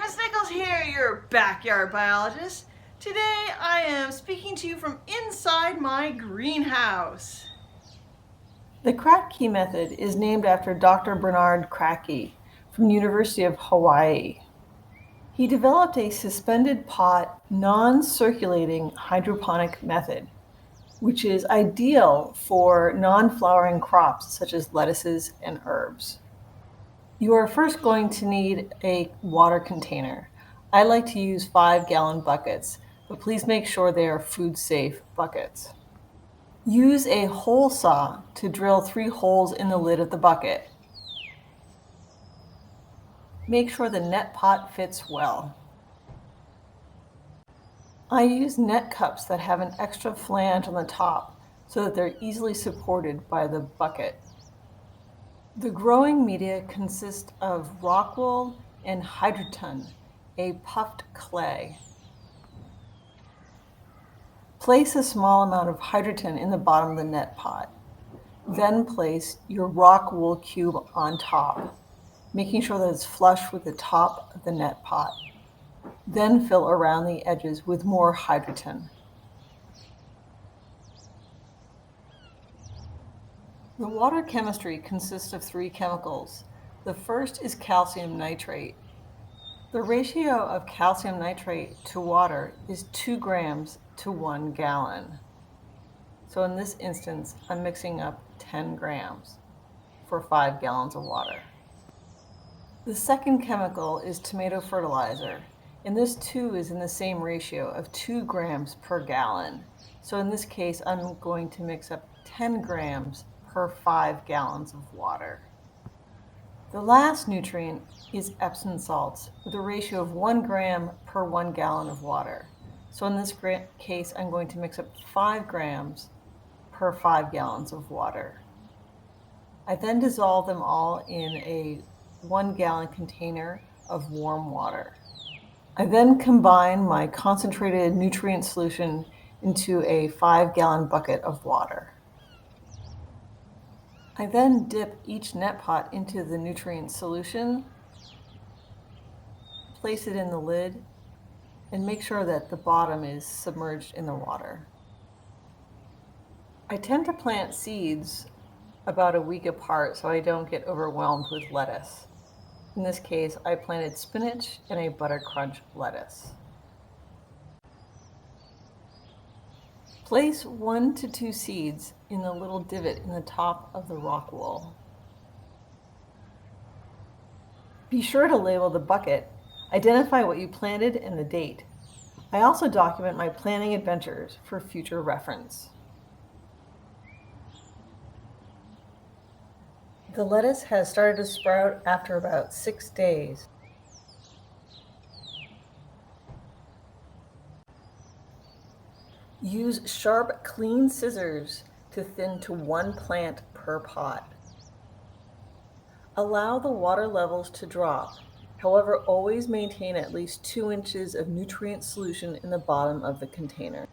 Miss Nichols here, your backyard biologist. Today I am speaking to you from inside my greenhouse. The Kratky method is named after Dr. Bernard Kratky from the University of Hawaii. He developed a suspended pot, non-circulating hydroponic method, which is ideal for non-flowering crops such as lettuces and herbs. You are first going to need a water container. I like to use 5-gallon buckets, but please make sure they are food-safe buckets. Use a hole saw to drill 3 holes in the lid of the bucket. Make sure the net pot fits well. I use net cups that have an extra flange on the top so that they're easily supported by the bucket. The growing media consists of rock wool and hydroton, a puffed clay. Place a small amount of hydroton in the bottom of the net pot. Then place your rock wool cube on top, making sure that it's flush with the top of the net pot. Then fill around the edges with more hydroton. The water chemistry consists of 3 chemicals. The first is calcium nitrate. The ratio of calcium nitrate to water is 2 grams to 1 gallon. So in this instance, I'm mixing up 10 grams for 5 gallons of water. The second chemical is tomato fertilizer, and this too is in the same ratio of 2 grams per gallon. So in this case, I'm going to mix up 10 grams per 5 gallons of water. The last nutrient is Epsom salts with a ratio of 1 gram per 1 gallon of water. So in this case, I'm going to mix up 5 grams per 5 gallons of water. I then dissolve them all in a 1-gallon container of warm water. I then combine my concentrated nutrient solution into a 5-gallon bucket of water. I then dip each net pot into the nutrient solution, place it in the lid, and make sure that the bottom is submerged in the water. I tend to plant seeds about a week apart so I don't get overwhelmed with lettuce. In this case, I planted spinach and a butter crunch lettuce. Place 1 to 2 seeds in the little divot in the top of the rock wool. Be sure to label the bucket, identify what you planted and the date. I also document my planting adventures for future reference. The lettuce has started to sprout after about 6 days. Use sharp, clean scissors to thin to 1 plant per pot. Allow the water levels to drop. However, always maintain at least 2 inches of nutrient solution in the bottom of the container.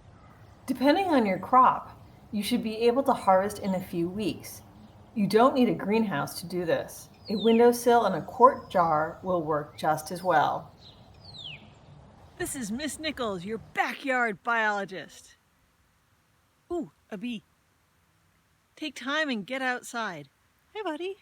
Depending on your crop, you should be able to harvest in a few weeks. You don't need a greenhouse to do this. A windowsill and a quart jar will work just as well. This is Miss Nichols, your backyard biologist. Ooh, a bee. Take time and get outside. Hi, buddy.